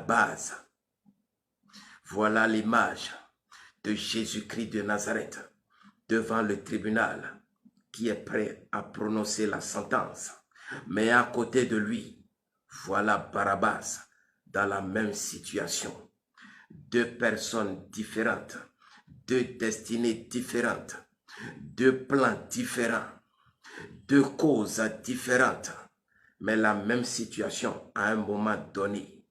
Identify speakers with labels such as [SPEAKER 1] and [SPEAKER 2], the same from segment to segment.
[SPEAKER 1] base. Voilà l'image de Jésus-Christ de Nazareth devant le tribunal qui est prêt à prononcer la sentence. Mais à côté de lui, voilà Barabbas dans la même situation. Deux personnes différentes, deux destinées différentes, deux plans différents, deux causes différentes, mais la même situation à un moment donné.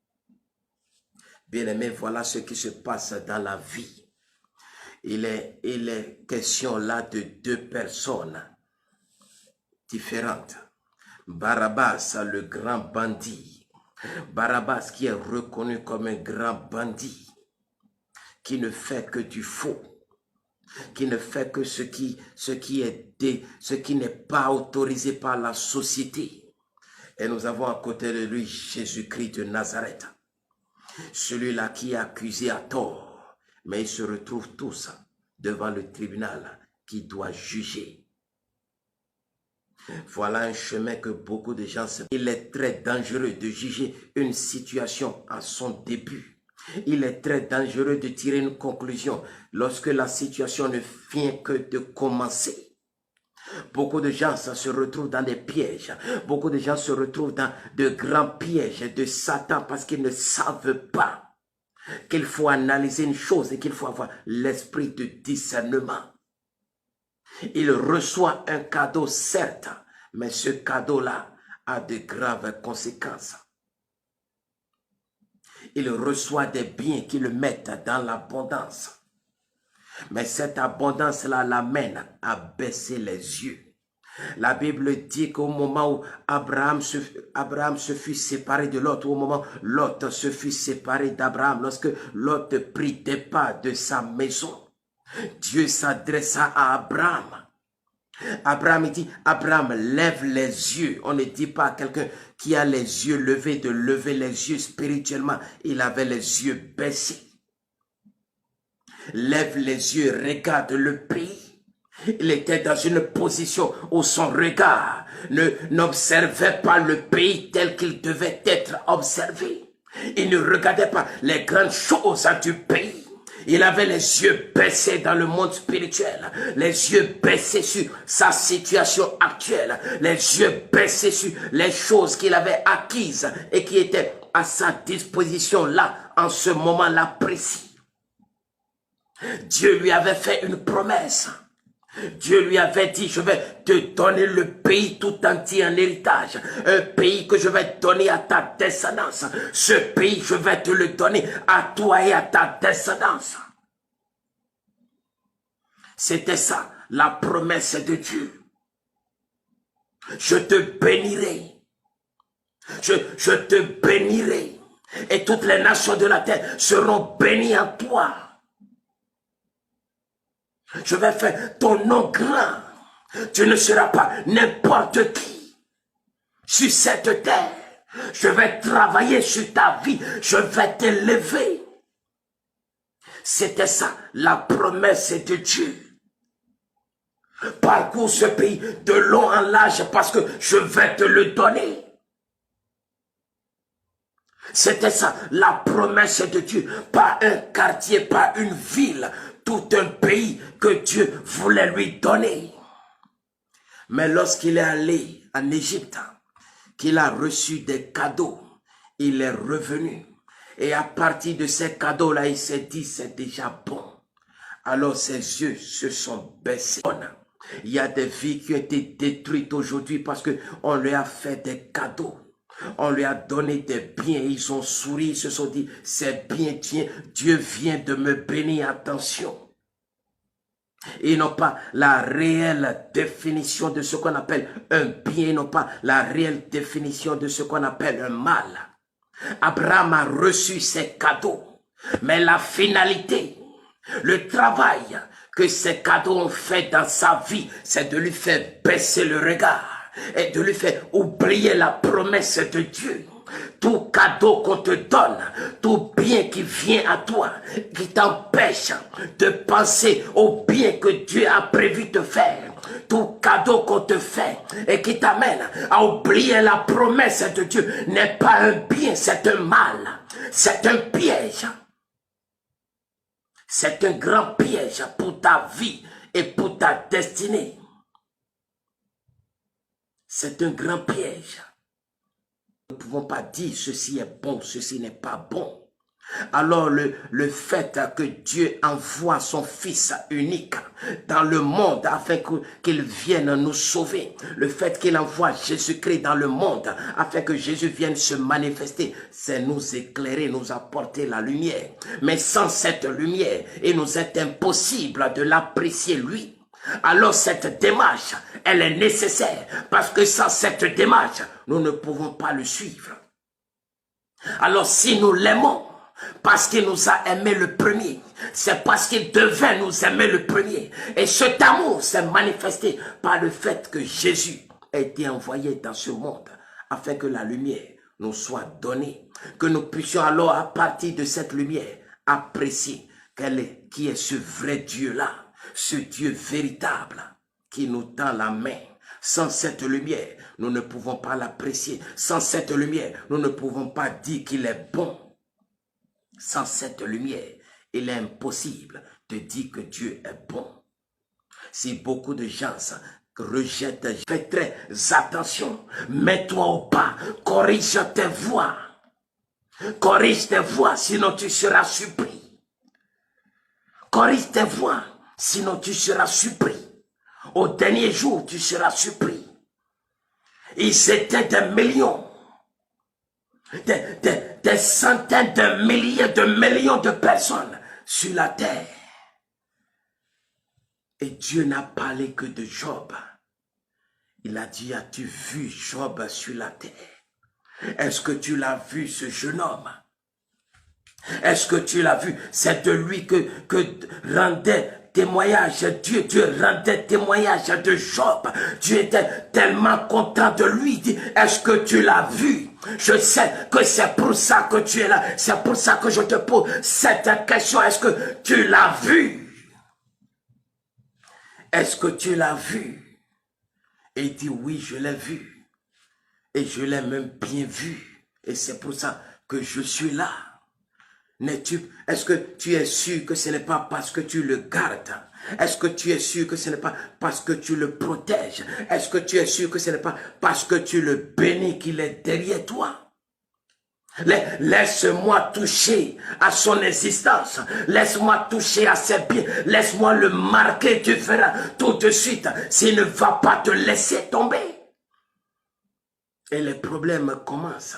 [SPEAKER 1] Bien-aimés, voilà ce qui se passe dans la vie. Il est question là de deux personnes différentes. Barabbas, le grand bandit. Barabbas qui est reconnu comme un grand bandit, qui ne fait que du faux, qui ne fait que ce qui n'est pas autorisé par la société. Et nous avons à côté de lui Jésus-Christ de Nazareth, celui-là qui est accusé à tort, mais ils se retrouvent tous devant le tribunal qui doit juger. Voilà un chemin que beaucoup de gens se... Il est très dangereux de juger une situation à son début. Il est très dangereux de tirer une conclusion lorsque la situation ne vient que de commencer. Beaucoup de gens se retrouvent dans des pièges. Beaucoup de gens se retrouvent dans de grands pièges de Satan parce qu'ils ne savent pas qu'il faut analyser une chose et qu'il faut avoir l'esprit de discernement. Il reçoit un cadeau, certes, mais ce cadeau-là a de graves conséquences. Il reçoit des biens qui le mettent dans l'abondance. Mais cette abondance-là l'amène à baisser les yeux. La Bible dit qu'au moment où Abraham se fut séparé de Lot, au moment où Lot se fut séparé d'Abraham, lorsque Lot prit des pas de sa maison, Dieu s'adressa à Abraham. Abraham dit, Abraham, lève les yeux. On ne dit pas à quelqu'un qui a les yeux levés de lever les yeux spirituellement. Il avait les yeux baissés. Lève les yeux, regarde le pays. Il était dans une position où son regard n'observait pas le pays tel qu'il devait être observé. Il ne regardait pas les grandes choses du pays. Il avait les yeux baissés dans le monde spirituel, les yeux baissés sur sa situation actuelle, les yeux baissés sur les choses qu'il avait acquises et qui étaient à sa disposition là, en ce moment-là précis. Dieu lui avait fait une promesse. Dieu lui avait dit, je vais te donner le pays tout entier en héritage. Un pays que je vais donner à ta descendance. Ce pays, je vais te le donner à toi et à ta descendance. C'était ça, la promesse de Dieu. Je te bénirai. Je te bénirai. Et toutes les nations de la terre seront bénies en toi. Je vais faire ton nom grand. Tu ne seras pas n'importe qui sur cette terre. Je vais travailler sur ta vie. Je vais t'élever. C'était ça, la promesse de Dieu. Parcours ce pays de long en large parce que je vais te le donner. C'était ça, la promesse de Dieu. Pas un quartier, pas une ville. Tout un pays que Dieu voulait lui donner. Mais lorsqu'il est allé en Égypte, qu'il a reçu des cadeaux, il est revenu. Et à partir de ces cadeaux-là, il s'est dit, c'est déjà bon. Alors ses yeux se sont baissés. Il y a des vies qui ont été détruites aujourd'hui parce qu'on lui a fait des cadeaux. On lui a donné des biens, ils ont souri, ils se sont dit, c'est bien, Dieu vient de me bénir, attention. Ils n'ont pas la réelle définition de ce qu'on appelle un bien, ils n'ont pas la réelle définition de ce qu'on appelle un mal. Abraham a reçu ses cadeaux, mais la finalité, le travail que ces cadeaux ont fait dans sa vie, c'est de lui faire baisser le regard et de lui faire oublier la promesse de Dieu. Tout cadeau qu'on te donne, tout bien qui vient à toi, qui t'empêche de penser au bien que Dieu a prévu de faire, tout cadeau qu'on te fait et qui t'amène à oublier la promesse de Dieu n'est pas un bien, c'est un mal. C'est un piège. C'est un grand piège pour ta vie et pour ta destinée. C'est un grand piège. Nous ne pouvons pas dire ceci est bon, ceci n'est pas bon. Alors le fait que Dieu envoie son Fils unique dans le monde afin qu'il vienne nous sauver, le fait qu'il envoie Jésus-Christ dans le monde afin que Jésus vienne se manifester, c'est nous éclairer, nous apporter la lumière. Mais sans cette lumière, il nous est impossible de l'apprécier lui. Alors cette démarche, elle est nécessaire parce que sans cette démarche, nous ne pouvons pas le suivre. Alors si nous l'aimons, parce qu'il nous a aimé le premier, c'est parce qu'il devait nous aimer le premier. Et cet amour s'est manifesté par le fait que Jésus a été envoyé dans ce monde afin que la lumière nous soit donnée, que nous puissions alors à partir de cette lumière apprécier qui est ce vrai Dieu-là, ce Dieu véritable qui nous tend la main. Sans cette lumière, nous ne pouvons pas l'apprécier. Sans cette lumière, nous ne pouvons pas dire qu'il est bon. Sans cette lumière, il est impossible de dire que Dieu est bon. Si beaucoup de gens rejettent, fais très attention, mets-toi au pas, corrige tes voies. Corrige tes voies, sinon tu seras surpris. Corrige tes voies, sinon tu seras surpris. Au dernier jour, tu seras surpris. Ils étaient des millions. Des centaines de millions de personnes sur la terre. Et Dieu n'a parlé que de Job. Il a dit, as-tu vu Job sur la terre? Est-ce que tu l'as vu, ce jeune homme? Est-ce que tu l'as vu? C'est de lui que rendait témoignage Dieu. Dieu rendait témoignage de Job. Dieu était tellement content de lui. Est-ce que tu l'as vu? Je sais que c'est pour ça que tu es là. C'est pour ça que je te pose cette question. Est-ce que tu l'as vu? Est-ce que tu l'as vu? Et il dit oui, je l'ai vu. Et je l'ai même bien vu. Et c'est pour ça que je suis là. Est-ce que tu es sûr que ce n'est pas parce que tu le gardes? Est-ce que tu es sûr que ce n'est pas parce que tu le protèges? Est-ce que tu es sûr que ce n'est pas parce que tu le bénis qu'il est derrière toi? Laisse-moi toucher à son existence. Laisse-moi toucher à ses biens. Laisse-moi le marquer. Tu verras tout de suite s'il ne va pas te laisser tomber. Et les problèmes commencent.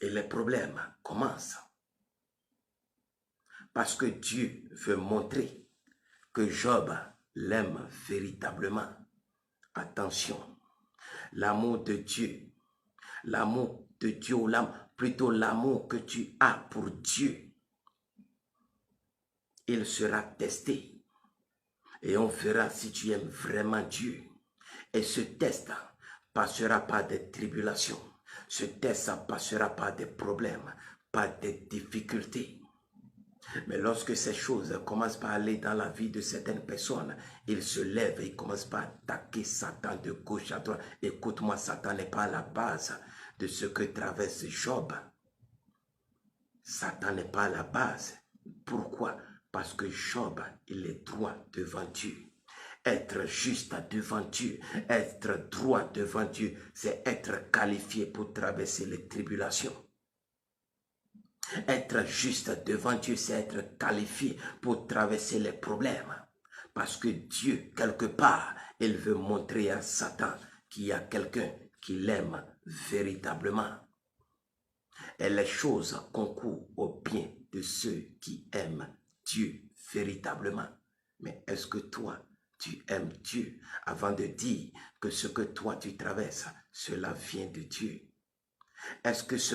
[SPEAKER 1] Et les problèmes commencent. Parce que Dieu veut montrer que Job l'aime véritablement. Attention, l'amour de Dieu, plutôt l'amour que tu as pour Dieu, il sera testé. Et on verra si tu aimes vraiment Dieu. Et ce test passera par des tribulations. Ce test passera par des problèmes, par des difficultés. Mais lorsque ces choses commencent par aller dans la vie de certaines personnes, ils se lèvent et ils commencent par attaquer Satan de gauche à droite. Écoute-moi, Satan n'est pas à la base de ce que traverse Job. Satan n'est pas à la base. Pourquoi? Parce que Job, il est droit devant Dieu. Être juste devant Dieu, être droit devant Dieu, c'est être qualifié pour traverser les tribulations. Être juste devant Dieu, c'est être qualifié pour traverser les problèmes. Parce que Dieu, quelque part, il veut montrer à Satan qu'il y a quelqu'un qui l'aime véritablement. Et les choses concourent au bien de ceux qui aiment Dieu véritablement. Mais est-ce que toi, tu aimes Dieu avant de dire que ce que toi tu traverses, cela vient de Dieu? Est-ce que ce